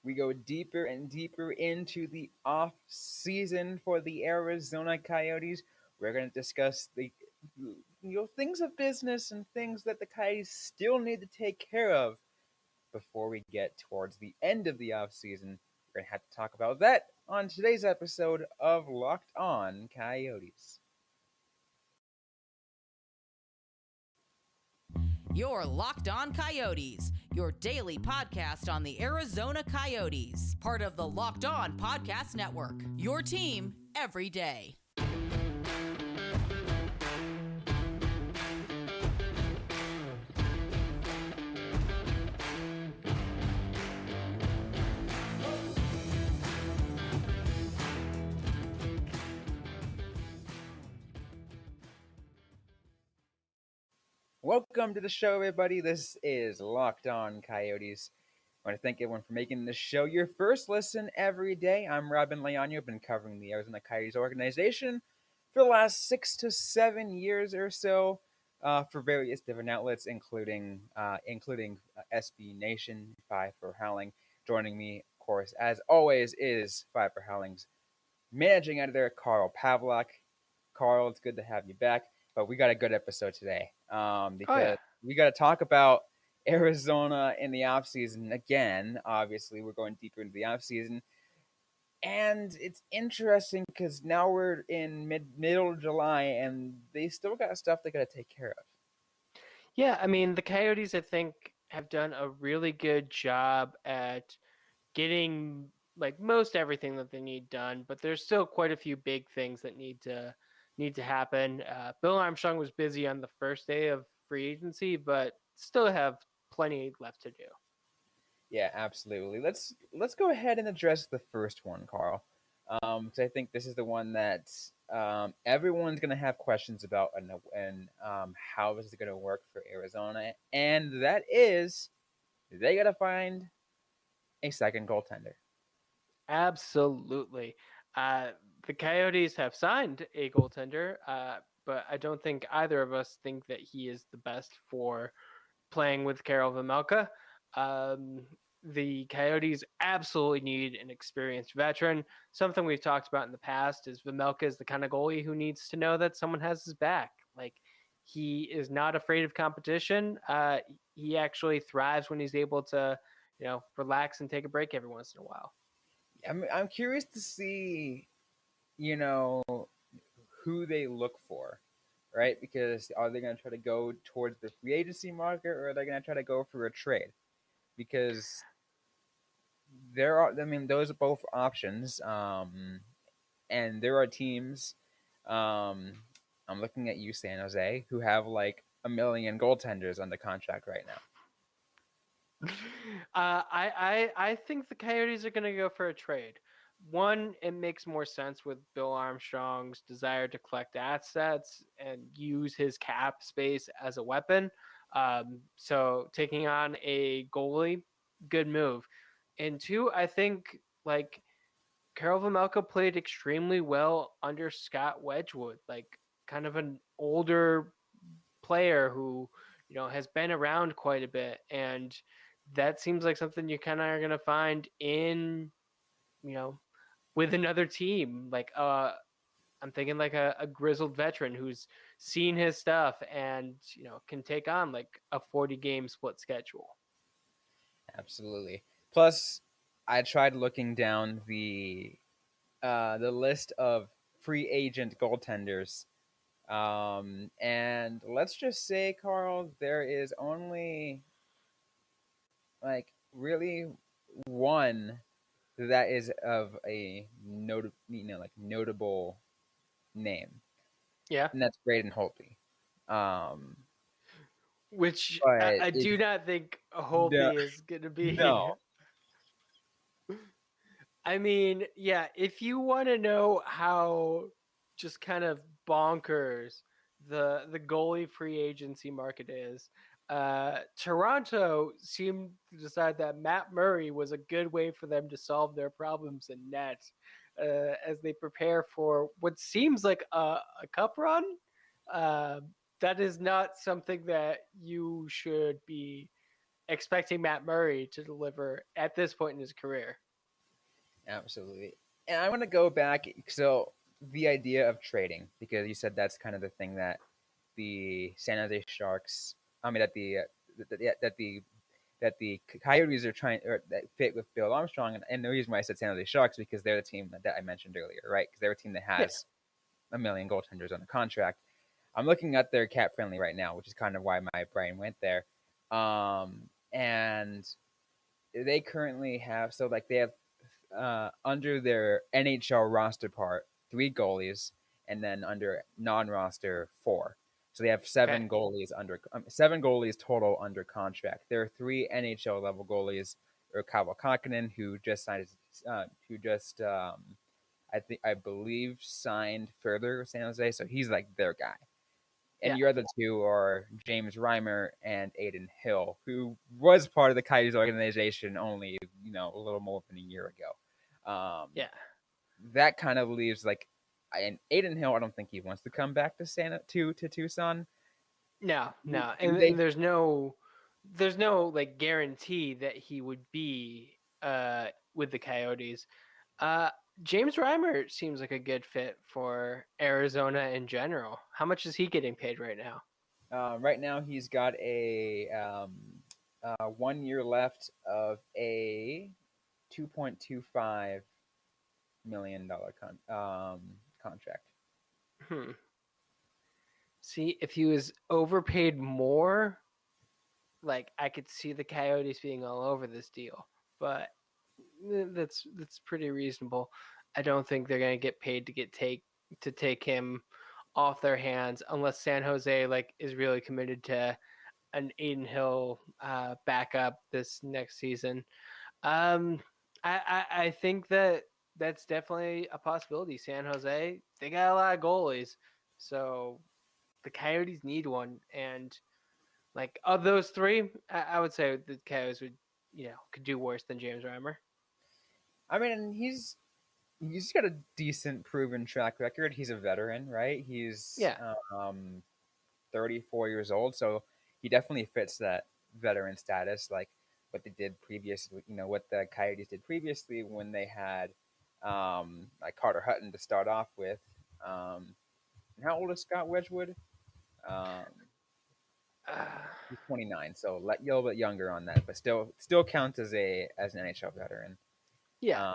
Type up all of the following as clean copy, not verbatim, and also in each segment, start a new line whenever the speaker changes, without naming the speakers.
we go deeper and deeper into the off season for the Arizona Coyotes. We're going to discuss the things of business and things that the Coyotes still need to take care of before we get towards the end of the off season. We're going to have to talk about that on today's episode of Locked On Coyotes.
You're Locked On Coyotes, your daily podcast on the Arizona Coyotes, part of the Locked On Podcast Network, your team every day.
Welcome to the show, everybody. This is Locked On Coyotes. I want to thank everyone for making this show your first listen every day. I'm Robyn Leonio. I've been covering the Arizona Coyotes organization for the last 6 to 7 years or so for various different outlets, including SB Nation, Five for Howling. Joining me, of course, as always, is Five for Howling's managing editor, Carl Pavlak. Carl, it's good to have you back. But we got a good episode today because we got to talk about Arizona in the offseason again. Obviously, we're going deeper into the offseason. And it's interesting because now we're in middle of July and they still got stuff they got to take care of.
Yeah, I mean, the Coyotes, I think, have done a really good job at getting like most everything that they need done, but there's still quite a few big things that need to happen. Bill Armstrong was busy on the first day of free agency, but still have plenty left to do.
Yeah, absolutely. Let's go ahead and address the first one, Carl. Because I think this is the one that everyone's going to have questions about and how this is going to work for Arizona. And that is, they got to find a second goaltender.
Absolutely. The Coyotes have signed a goaltender, but I don't think either of us think that he is the best for playing with Karel Vejmelka. The Coyotes absolutely need an experienced veteran. Something we've talked about in the past is Vejmelka is the kind of goalie who needs to know that someone has his back. Like, he is not afraid of competition. He actually thrives when he's able to, relax and take a break every once in a while.
I'm curious to see, who they look for, right? Because are they going to try to go towards the free agency market or are they going to try to go for a trade? Because those are both options. And there are teams, I'm looking at you, San Jose, who have like a million goaltenders under contract right now.
I think the Coyotes are going to go for a trade. One, it makes more sense with Bill Armstrong's desire to collect assets and use his cap space as a weapon. So taking on a goalie, good move. And two, I think like Karel Vejmelka played extremely well under Scott Wedgwood, like kind of an older player who, has been around quite a bit. And that seems like something you kind of are going to find in, with another team. Like, I'm thinking like a grizzled veteran who's seen his stuff and, can take on like a 40-game split schedule.
Absolutely. Plus, I tried looking down the list of free agent goaltenders. And let's just say, Carl, there is only like really one that is of a notable name.
Yeah.
And that's Braden Holtby.
Which I do not think Holtby is going to be.
No.
I mean, yeah, if you want to know how just kind of bonkers the goalie free agency market is, Toronto seemed to decide that Matt Murray was a good way for them to solve their problems in net as they prepare for what seems like a cup run. That is not something that you should be expecting Matt Murray to deliver at this point in his career.
Absolutely. And I want to go back. So the idea of trading, because you said that's kind of the thing that the San Jose Sharks, I mean, that the Coyotes are trying or that fit with Bill Armstrong, and the reason why I said San Jose Sharks because they're the team that I mentioned earlier, right? Because they're a team that
Yeah.
has a million goaltenders on the contract. I'm looking at their cap friendly right now, which is kind of why my brain went there. And they currently have they have under their NHL roster part 3 goalies, and then under non-roster 4. So they have
Okay.
7 goalies total under contract. There are 3 NHL level goalies, or Kaapo Kakkonen, who just signed, I believe signed further with San Jose, so he's like their guy. And
Yeah.
your other 2 are James Reimer and Aiden Hill, who was part of the Coyotes organization only, a little more than a year ago.
Yeah.
That kind of leaves and Aiden Hill. I don't think he wants to come back to Tucson.
No,
Do
and,
they?
and there's no like guarantee that he would be with the Coyotes. Uh, James Reimer seems like a good fit for Arizona in general. How much is he getting paid right now?
Right now, he's got a 1 year left of a $2.25 million contract.
Hmm. See, if he was overpaid more, like I could see the Coyotes being all over this deal, but that's pretty reasonable. I don't think they're gonna get paid to take him off their hands unless San Jose like is really committed to an Aiden Hill backup this next season. Um, I think that's definitely a possibility. San Jose, they got a lot of goalies, so the Coyotes need one, and like of those three, I would say the Coyotes would could do worse than James Reimer.
I mean, he's got a decent proven track record. He's a veteran, right? He's
Yeah,
34 years old, so he definitely fits that veteran status, like what they did previously. What the Coyotes did previously when they had like Carter Hutton to start off with. And how old is Scott Wedgwood? Um,
uh,
he's 29, so a little bit younger on that, but still counts as an NHL veteran.
yeah.
Um,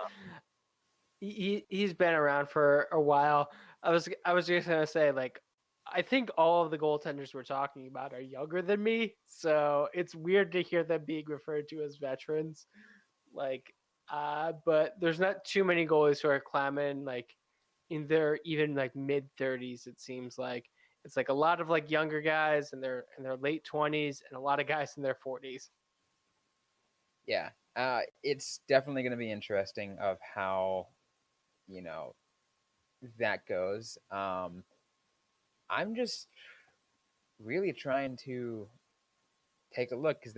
He's been around for a while. I was just gonna say like I think all of the goaltenders we're talking about are younger than me, so it's weird to hear them being referred to as veterans. Like, but there's not too many goalies who are climbing like in their even like mid 30s. It seems like it's like a lot of like younger guys in their late 20s and a lot of guys in their 40s.
yeah, it's definitely going to be interesting of how you know that goes. I'm just really trying to take a look because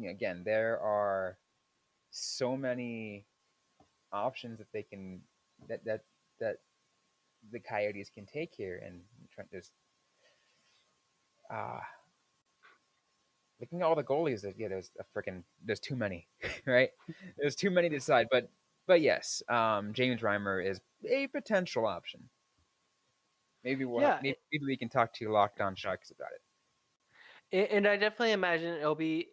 again there are so many options that they can that the Coyotes can take here, and there's uh looking at all the goalies. There's too many, right? There's too many to decide, but yes, James Reimer is a potential option.
Yeah,
Maybe we can talk to Locked On Sharks about it.
and I definitely imagine it'll be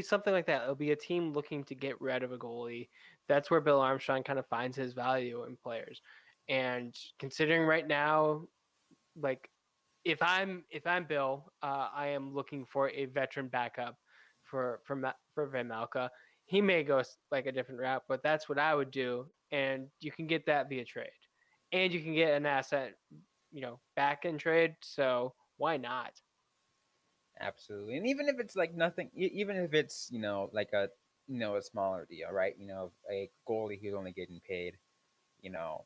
something like that. It'll be a team looking to get rid of a goalie. That's where Bill Armstrong kind of finds his value in players. And considering right now, like if I'm Bill, I am looking for a veteran backup for Van Malka. He may go like a different route, but that's what I would do. And you can get that via trade, and you can get an asset, back in trade. So why not?
Absolutely, and even if it's like nothing, even if it's like a smaller deal, right? A goalie who's only getting paid, you know,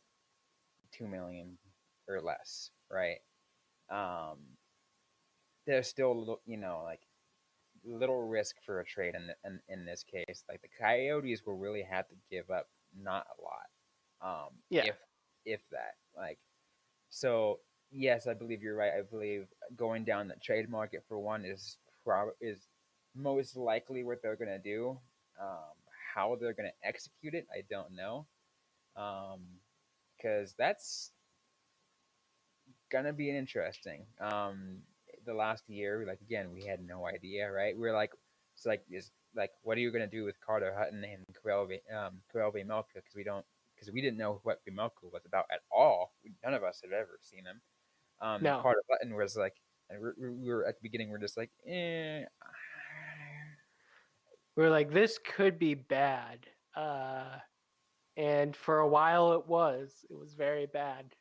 2 million or less, right? Um, there's still a little, like little risk for a trade in this case. Like the Coyotes will really have to give up not a lot,
Yeah,
if that. Like so, yes, I believe you're right. I believe going down the trade market for one is most likely what they're gonna do. How they're gonna execute it, I don't know. Because that's gonna be interesting. The last year, like again, we had no idea, right? We are like, it's like, what are you gonna do with Carter Hutton and Karel Vejmelka? Because we didn't know what Vejmelka was about at all. None of us had ever seen him.
No,
Carter Hutton was like, and we were at the beginning, we're just like,
we were like, this could be bad. And for a while, it was very bad.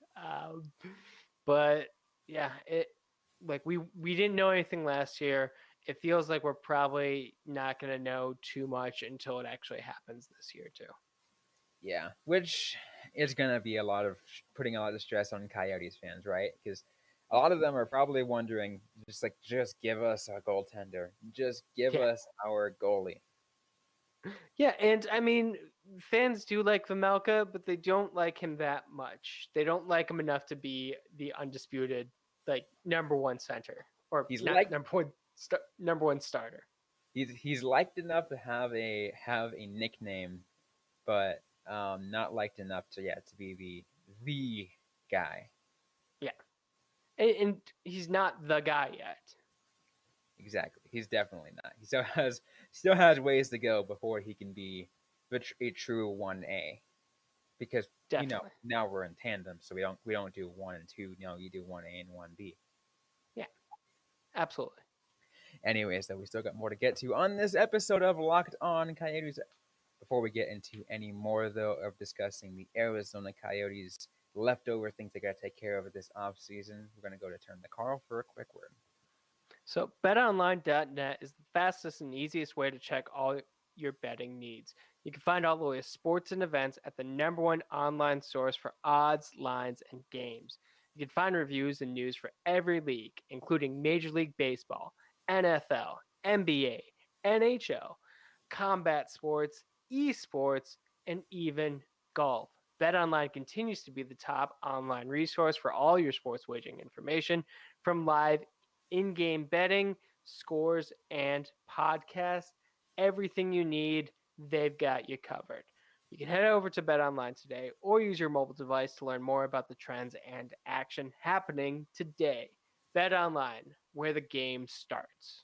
But yeah, it like we didn't know anything last year. It feels like we're probably not going to know too much until it actually happens this year too.
yeah, which is gonna be putting a lot of stress on Coyotes fans, right? Because a lot of them are probably wondering, just give us a goaltender, just give
Yeah.
us our goalie.
Yeah, and I mean, fans do like Vimelka, but they don't like him that much. They don't like him enough to be the undisputed like number one center, or
He's
not
like
number one starter.
he's liked enough to have a nickname, but not liked enough to be the guy.
Yeah, and he's not the guy yet.
Exactly, he's definitely not. He still has ways to go before he can be a true 1A. Because
Definitely.
now we're in tandem, so we don't do 1 and 2. You do 1A and 1B.
Yeah, absolutely.
Anyways, though, we still got more to get to on this episode of Locked On Coyotes. Before we get into any more, though, of discussing the Arizona Coyotes leftover things they got to take care of this offseason, we're going to go to turn to Carl for a quick word.
So, betonline.net is the fastest and easiest way to check all your betting needs. You can find all the latest sports and events at the number one online source for odds, lines, and games. You can find reviews and news for every league, including Major League Baseball, NFL, NBA, NHL, combat sports, esports, and even golf. BetOnline continues to be the top online resource for all your sports wagering information, from live in-game betting, scores, and podcasts. Everything you need, they've got you covered. You can head over to BetOnline today or use your mobile device to learn more about the trends and action happening today. BetOnline, where the game starts.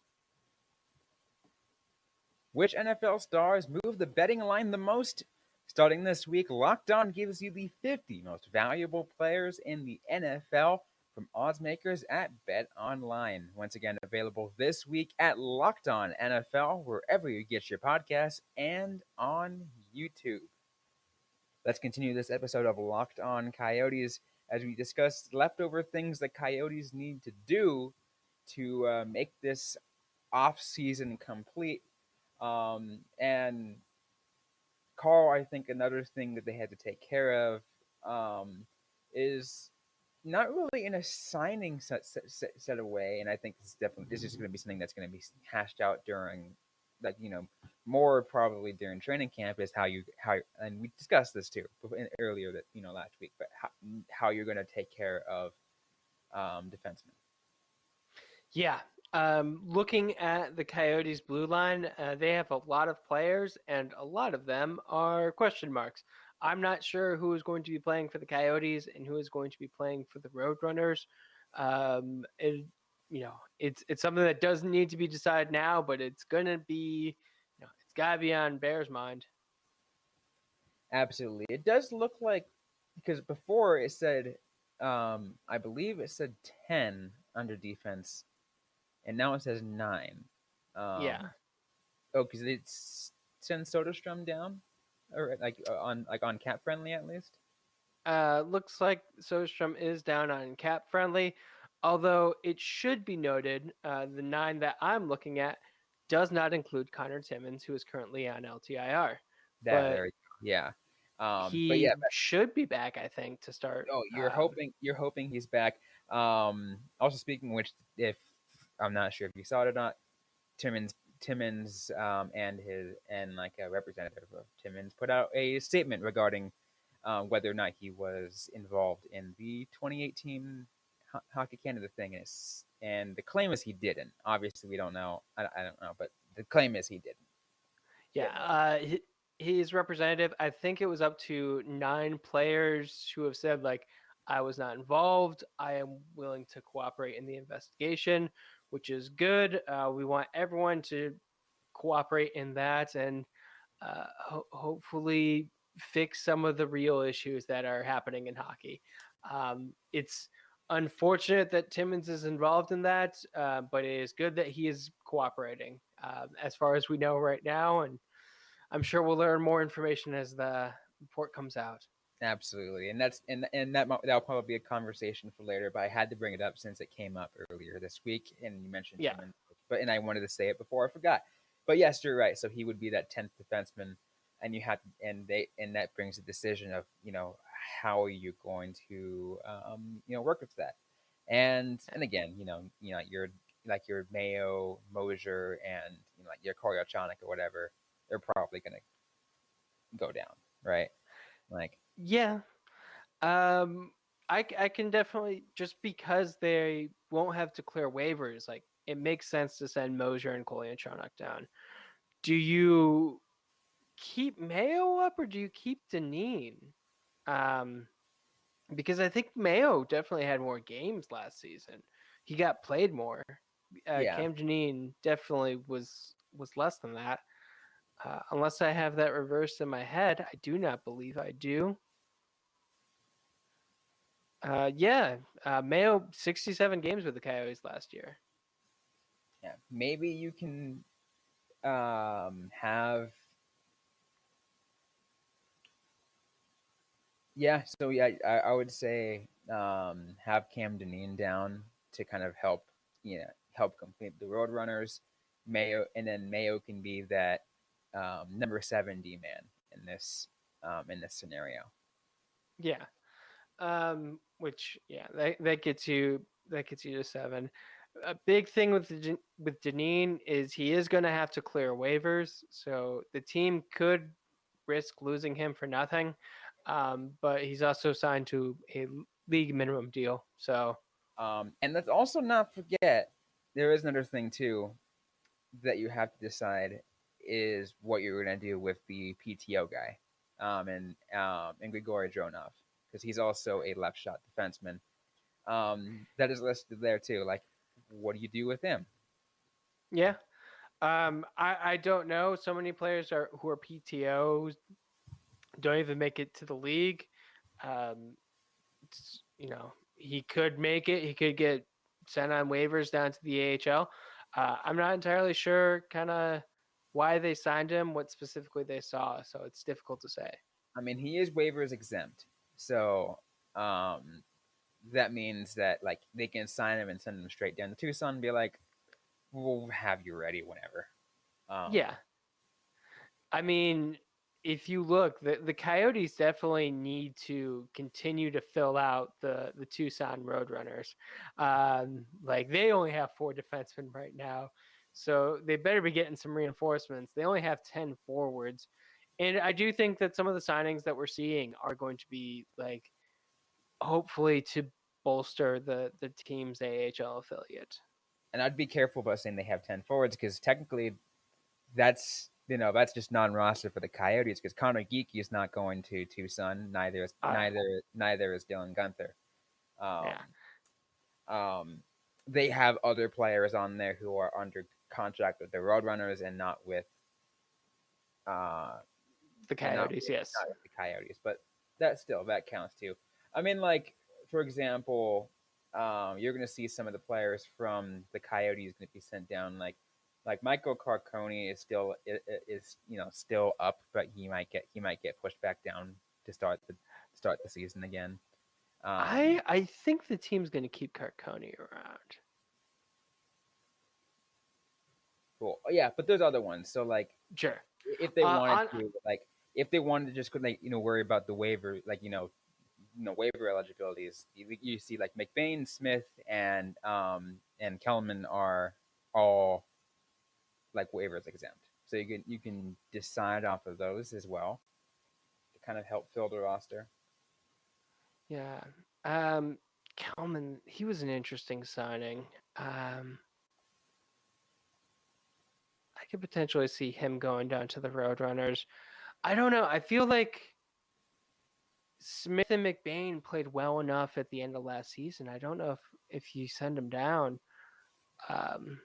Which NFL stars move the betting line the most? Starting this week, Locked On gives you the 50 most valuable players in the NFL from odds makers at Bet Online. Once again, available this week at Locked On NFL, wherever you get your podcasts, and on YouTube. Let's continue this episode of Locked On Coyotes as we discuss leftover things that Coyotes need to do to make this off-season complete. And Carl, I think another thing that they had to take care of is not really in a signing set away. And I think this is going to be something that's going to be hashed out during, like more probably during training camp, is how and we discussed this too earlier that last week, but how you're going to take care of defensemen.
Yeah. Looking at the Coyotes blue line, they have a lot of players, and a lot of them are question marks. I'm not sure who is going to be playing for the Coyotes and who is going to be playing for the Roadrunners. It's something that doesn't need to be decided now, but it's gonna be, it's gotta be on Bear's mind.
Absolutely. It does look like, because before it said, I believe it said 10 under defense, and now it says 9.
Yeah.
Oh, because it's send Soderstrom down, or on cap friendly at least.
Looks like Sostrom is down on cap friendly, although it should be noted the 9 that I'm looking at does not include Connor Timmins, who is currently on LTIR.
That
But
there, yeah. But
he
yeah,
should be back, I think, to start.
oh, you're hoping he's back. Also speaking of which, if I'm not sure if you saw it or not, Timmins and like a representative of Timmins put out a statement regarding whether or not he was involved in the 2018 Hockey Canada thing, and the claim is he didn't. Obviously, we don't know. I don't know, but The claim is he didn't get involved.
Yeah, his representative, I think it was up to 9 players who have said, like, I was not involved. I am willing to cooperate in the investigation, which is good. We want everyone to cooperate in that and hopefully fix some of the real issues that are happening in hockey. It's unfortunate that Timmins is involved in that, but it is good that he is cooperating, as far as we know right now. And I'm sure we'll learn more information as the report comes out.
Absolutely, and that'll probably be a conversation for later. But I had to bring it up since it came up earlier this week, and you mentioned
Yeah.
Timmins. And I wanted to say it before I forgot. But yes, you're right. So he would be that 10th defenseman, and and that brings a decision of how are you going to work with that, and again your Mayo, Mosier, and like your Koryachonic or whatever, they're probably going to go down, right? Like
Yeah. I can definitely, just because they won't have to clear waivers, like, it makes sense to send Mosier and Kolyachonok down. Do you keep Mayo up or do you keep Deneen? Um, because I think Mayo definitely had more games last season. He got played more.
yeah.
Cam Deneen definitely was less than that. Unless I have that reversed in my head, I do not believe I do. Yeah, Mayo 67 games with the Coyotes last year.
Yeah, maybe you can have yeah. So yeah, I would say have Cam Deneen down to kind of help complete the Roadrunners. Mayo and then Mayo can be that number 7 D man in this scenario.
Yeah. Which, yeah, that gets you to 7. A big thing with Deneen is he is going to have to clear waivers, so the team could risk losing him for nothing. But he's also signed to a league minimum deal, so
And let's also not forget there is another thing too that you have to decide is what you're going to do with the PTO guy, and Grigory Dronov, because he's also a left shot defenseman. That is listed there too. Like, what do you do with him?
yeah. I don't know. So many players who are PTOs don't even make it to the league. Um, he could make it. He could get sent on waivers down to the AHL. I'm not entirely sure kind of why they signed him, what specifically they saw. So it's difficult to say.
I mean, he is waivers exempt, so that means that like they can sign him and send him straight down to Tucson and be like, "We'll have you ready whenever." Um,
Yeah. I mean, if you look, the Coyotes definitely need to continue to fill out the Tucson Roadrunners. Like, they only have 4 defensemen right now, so they better be getting some reinforcements. They only have 10 forwards, and I do think that some of the signings that we're seeing are going to be, like, hopefully to bolster the team's AHL affiliate.
and I'd be careful about saying they have 10 forwards because technically that's just non-roster for the Coyotes because Connor Geeky is not going to Tucson. Neither is Dylan Gunther. Um,
Yeah,
they have other players on there who are under contract with the Roadrunners and not with uh,
the Coyotes, yes.
not with the Coyotes. But that counts too. I mean, like for example, you're going to see some of the players from the Coyotes going to be sent down. Like Michael Carcone is still up, but he might get pushed back down to start the season again.
I think the team's going to keep Carcone around.
Cool. Yeah, but there's other ones. So like
Sure.
if they wanted
On
to just worry about the waiver waiver eligibilities, you see like McBain, Smith, and Kellman are all like waivers exempt. So you can decide off of those as well to kind of help fill the roster.
Yeah. Kelman, he was an interesting signing. I I could potentially see him going down to the Roadrunners. I don't know. I feel like Smith and McBain played well enough at the end of last season. I don't know if you send them down. Um,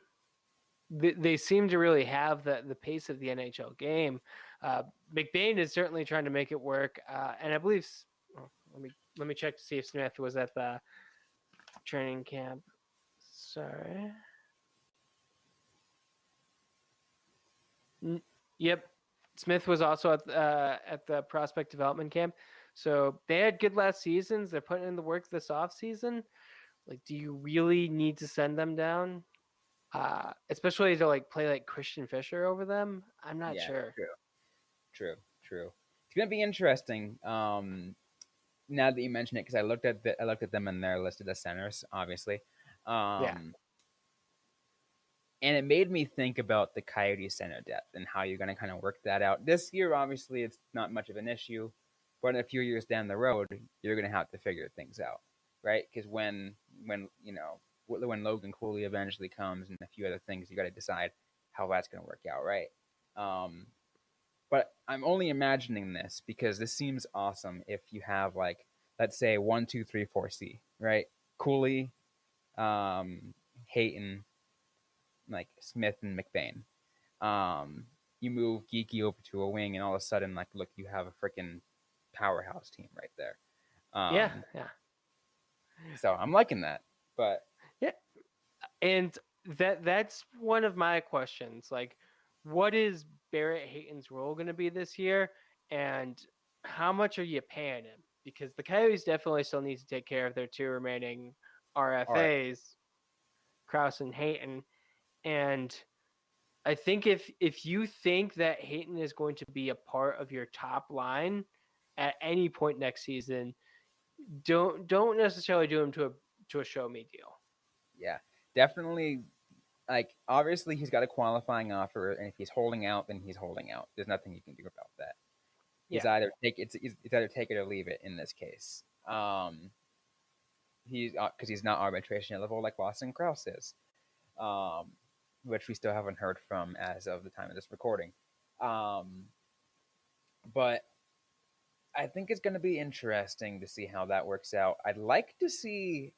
they seem to really have the pace of the NHL game. McBain is certainly trying to make it work, and I believe. Oh, let me check to see if Smith was at the training camp. Sorry. Yep, Smith was also at the prospect development camp. So they had good last seasons. They're putting in the work this off season. Like, do you really need to send them down? Especially to like play like Christian Fischer over them. I'm not
Yeah,
sure.
true. It's gonna be interesting. Now that you mention it, because I looked at them and they're listed as centers, obviously.
Yeah,
Um, and it made me think about the Coyote center depth and how you're going to kind of work that out. This year, obviously, it's not much of an issue, but in a few years down the road, you're going to have to figure things out, right? Because when you know when Logan Cooley eventually comes and a few other things, you got to decide how that's going to work out, right? Um, but I'm only imagining this because this seems awesome. If you have like, let's say 1, 2, 3, 4 C, right? Cooley, Hayton, like Smith and McBain. You move Geeky over to a wing, and all of a sudden, like, look, you have a freaking powerhouse team right there.
yeah,
Um,
yeah,
so I'm liking that, but
yeah. And that's one of my questions. Like, what is Barrett Hayton's role going to be this year, and how much are you paying him? Because the Coyotes definitely still need to take care of their two remaining
all right,
RFAs, Crouse and Hayton. And I think if you think that Hayton is going to be a part of your top line at any point next season, don't necessarily do him to a show me deal.
yeah, definitely. Like, obviously, he's got a qualifying offer, and if he's holding out, then he's holding out. There's nothing you can do about that. He's
Yeah.
either it's either take it or leave it in this case. He's because he's not arbitration eligible like Lawson Crouse is. um, which we still haven't heard from as of the time of this recording. Um, but I think it's going to be interesting to see how that works out. I'd like to see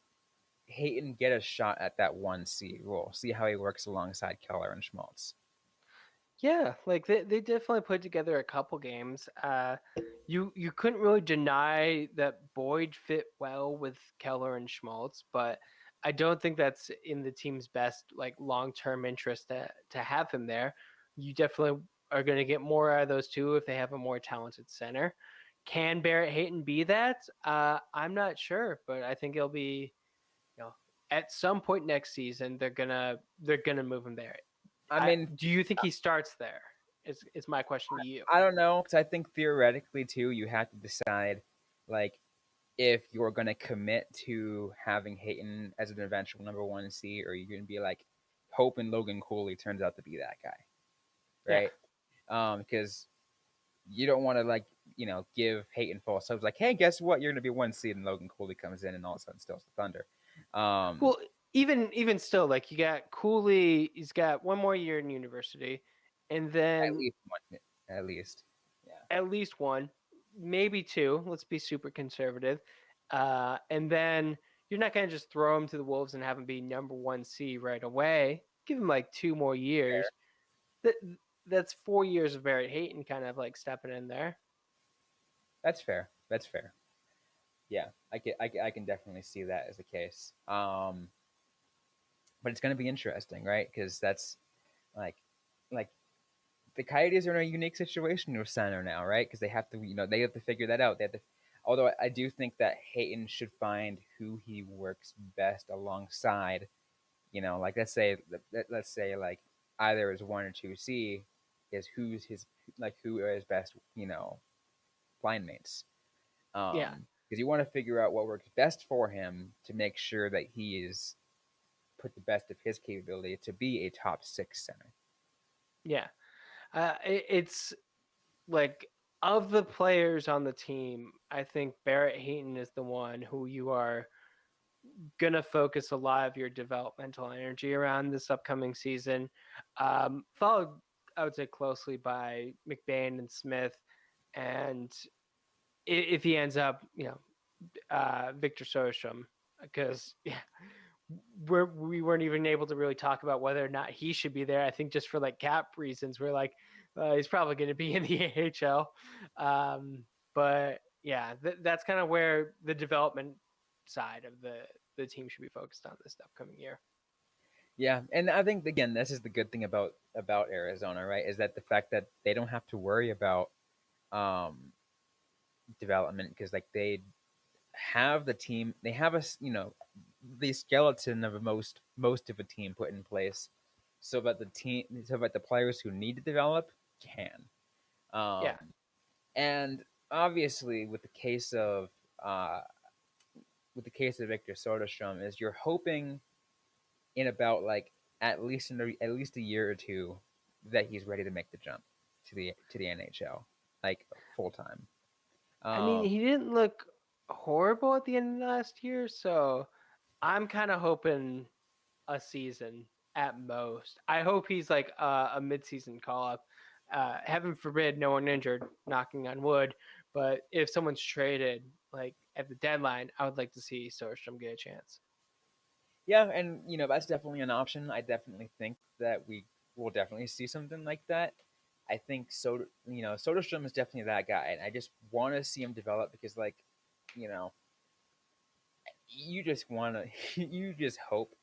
Hayton get a shot at that 1C role, see how he works alongside Keller and Schmaltz.
Yeah, like they definitely put together a couple games. You couldn't really deny that Boyd fit well with Keller and Schmaltz, but I don't think that's in the team's best like long term interest to have him there. You definitely are going to get more out of those two if they have a more talented center. Can Barrett Hayton be that? I'm not sure, but I think it'll be, you know, at some point next season they're gonna move him there.
I mean,
Do you think he starts there? Is my question to you.
I don't know, because I think theoretically too, you have to decide like if you're going to commit to having Hayton as an eventual number 1C, or you're going to be like hoping Logan Cooley turns out to be that guy,
Yeah.
right? Because you don't want to like give Hayton false hopes. Like, hey, guess what? You're going to be 1 seed, and Logan Cooley comes in, and all of a sudden steals the thunder.
Well, even still, like you got Cooley, he's got one more year in university, and
At
then
least one, at least, yeah.
at least one, maybe two. Let's be super conservative. And then you're not gonna just throw him to the Wolves and have him be number 1C right away. Give him like 2 more years. That that's 4 years of Barrett Hayton kind of like stepping in there.
That's fair. That's fair. Yeah, I can definitely see that as the case. But it's going to be interesting, right? Because that's like like the Coyotes are in a unique situation with center now, right? Because they have to figure that out. They have to. Although I do think that Hayton should find who he works best alongside. Like let's say like either as 1 or 2C is who are his best line mates.
Yeah,
Because you want to figure out what works best for him to make sure that he is put the best of his capability to be a top 6 center.
yeah. It's like of the players on the team, I think Barrett Hayton is the one who you are gonna focus a lot of your developmental energy around this upcoming season. Followed I would say, closely by McBain and Smith, and if he ends up, Victor Soderstrom, because we weren't even able to really talk about whether or not he should be there. I think just for like cap reasons, we're like, he's probably going to be in the AHL. But yeah, that's kind of where the development side of the team should be focused on this upcoming year.
Yeah, and I think again, this is the good thing about Arizona, right? Is that the fact that they don't have to worry about um, development because like they have the team, they have the skeleton of most of a team put in place, so that the players who need to develop can. Um,
Yeah.
and obviously, uh, with the case of Victor Soderstrom, is you're hoping in about like at least a year or two that he's ready to make the jump to the NHL, like full time.
I mean,
Um,
he didn't look horrible at the end of last year, so I'm kind of hoping a season at most. I hope he's like a midseason call up. Heaven forbid, no one injured. Knocking on wood. But if someone's traded, like at the deadline, I would like to see Soderstrom get a chance.
yeah, and that's definitely an option. I definitely think that we will definitely see something like that. I think Soderstrom is definitely that guy, and I just want to see him develop because you know you just want to you just hope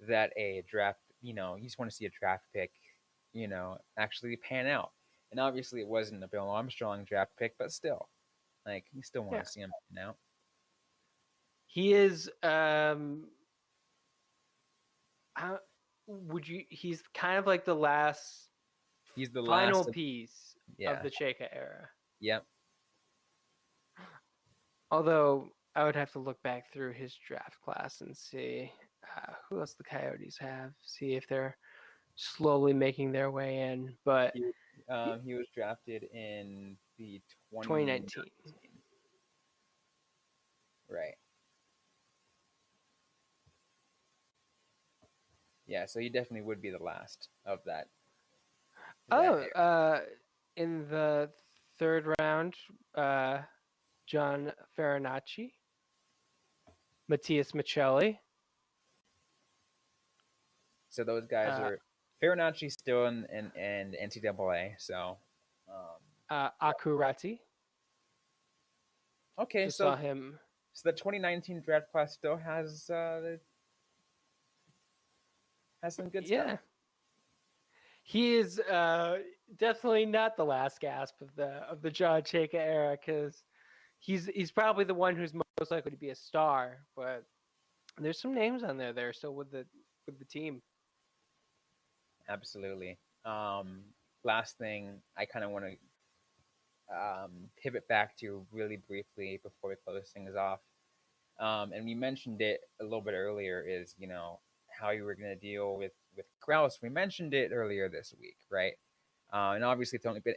that a draft you just want to see a draft pick actually pan out. And obviously it wasn't a Bill Armstrong draft pick, but still, like you still want
Yeah,
to see him pan out.
he is. How, would you? He's kind of like the last
He's the
final
last of,
piece of
yeah,
the Cheka era.
yep.
Although I would have to look back through his draft class and see who else the Coyotes have. See if they're slowly making their way in. But
He he was drafted in the 2019.
2019.
Right. Yeah, so he definitely would be the last of that
Oh,
era.
in the third round, John Farinacci, Matthias Michelli,
So those guys
uh,
are Farinacci still in NCAA. So
Akurati.
okay,
Just saw him.
so the 2019 draft class still has some good stuff.
Yeah, he is definitely not the last gasp of the John Chayka era because he's probably the one who's most likely to be a star. But there's some names on there that are still with the team.
Absolutely. Last thing I kind of want to pivot back to really briefly before we close things off. And we mentioned it a little bit earlier. Is how you were going to deal with Crouse. We mentioned it earlier this week, right? And obviously it's only been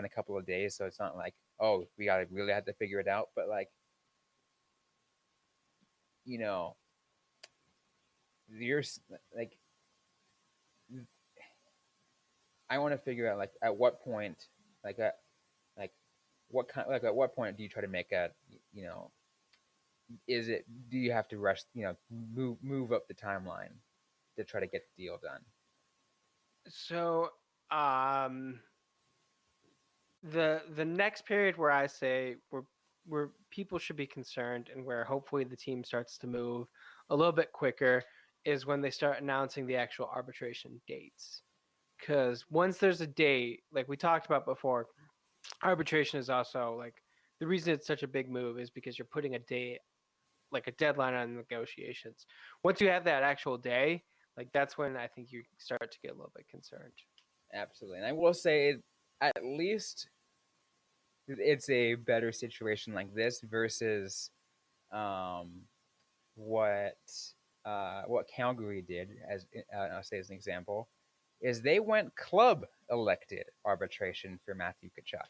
a couple of days, so it's not like we gotta really have to figure it out. But like you know, you're like I want to figure out like at what point like what kind like at what point do you try to make a you know is it do you have to rush move up the timeline to try to get the deal done?
So, um, the next period where I say where people should be concerned and where hopefully the team starts to move a little bit quicker is when they start announcing the actual arbitration dates. Because once there's a date, like we talked about before, arbitration is also like the reason it's such a big move is because you're putting a date, like a deadline on negotiations. Once you have that actual day, like that's when I think you start to get a little bit concerned.
Absolutely. And I will say at least it's a better situation like this versus um, what what Calgary did, as I'll say as an example, is they went club elected arbitration for Matthew Tkachuk.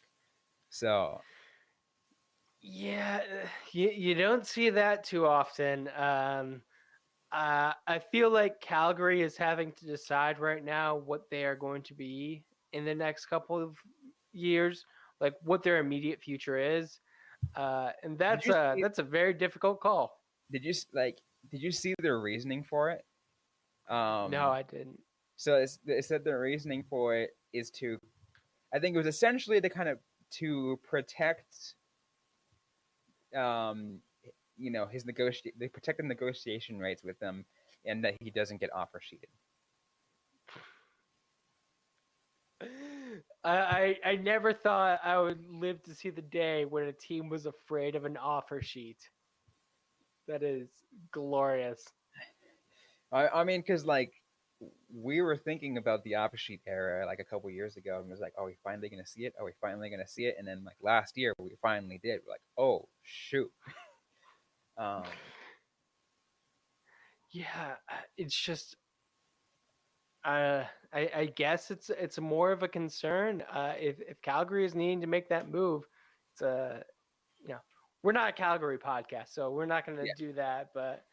So
Yeah, you don't see that too often. I feel like Calgary is having to decide right now what they are going to be in the next couple of years, like what their immediate future is, and
Did
that's
you
a
see?
that's a very difficult call.
Did you see their reasoning for it?
No,
Um,
I didn't.
so it said their reasoning for it is to, I think it was essentially to kind of to protect, um, his they protect the negotiation rights with them, and that he doesn't get offer sheeted.
I never thought I would live to see the day when a team was afraid of an offer sheet. That is glorious.
I mean, because like we were thinking about the offer sheet era like a couple years ago, and it was like, are we finally gonna see it? Are we finally gonna see it? And then like last year, we finally did. We're like, oh shoot. Um,
Yeah, it's just I guess it's more of a concern. If Calgary is needing to make that move, it's a you know we're not a Calgary podcast, so we're not going to
yeah,
do that. But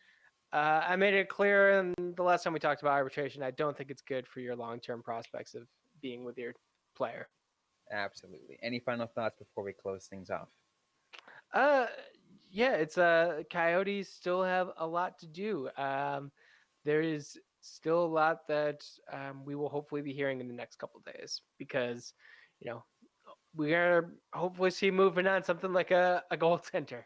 I made it clear in the last time we talked about arbitration. I don't think it's good for your long term prospects of being with your player.
absolutely. Any final thoughts before we close things off?
Uh, yeah, it's Coyotes still have a lot to do. There is still a lot that we will hopefully be hearing in the next couple of days because, you know, we're gonna hopefully see moving on something like a goaltender.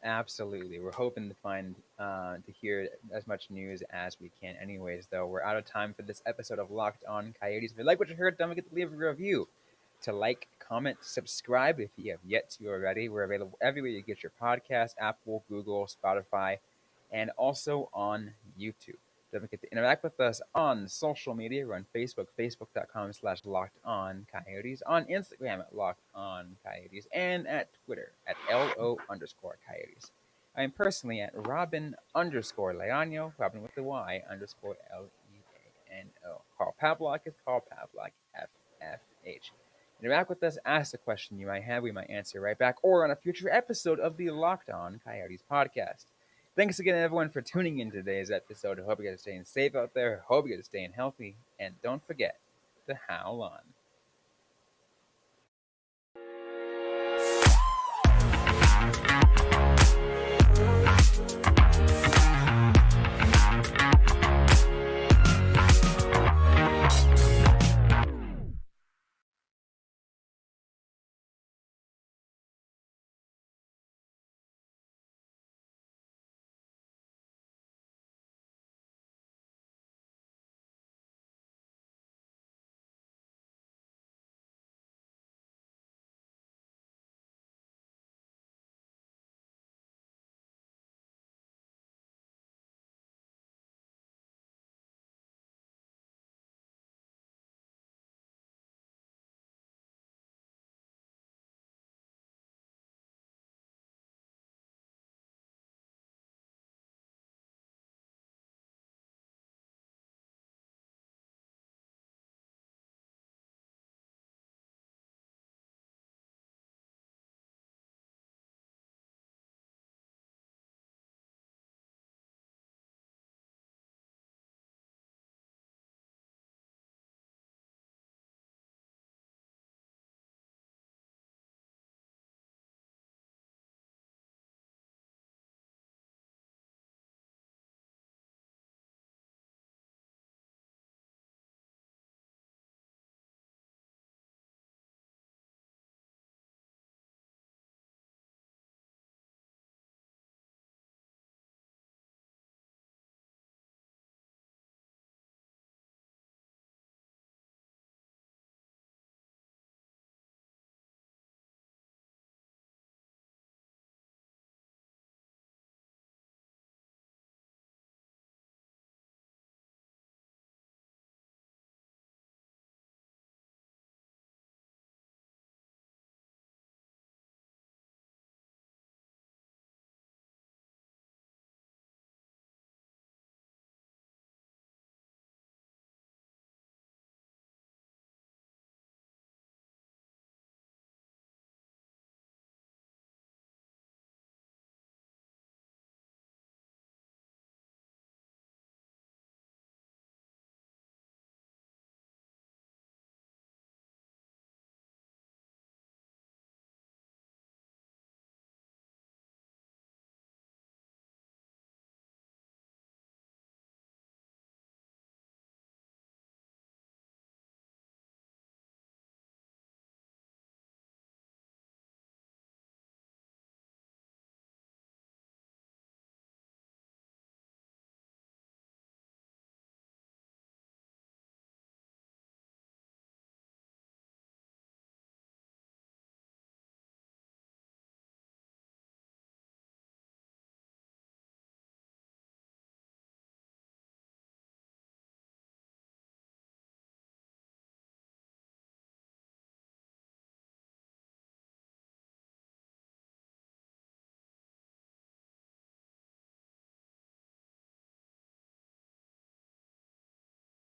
Absolutely. We're hoping to find to hear as much news as we can. Anyways, though, we're out of time for this episode of Locked On Coyotes. If you like what you heard, don't forget to leave a review. To like, comment, subscribe if you have yet to already. We're available everywhere you get your podcast: Apple, Google, Spotify, and also on YouTube. Don't forget to interact with us on social media. We're on Facebook, facebook.com/locked on coyotes, on Instagram at locked on coyotes, and at Twitter at LO_coyotes. I am personally at Robyn _Leano, Robyn with the Y _LEANO. Carl Pavlock is Carl Pavlock FFH. Interact with us, ask a question you might have, we might answer right back, or on a future episode of the Locked On Coyotes podcast. Thanks again, everyone, for tuning in to today's episode. I hope you guys are staying safe out there. I hope you guys are staying healthy. And don't forget to howl on.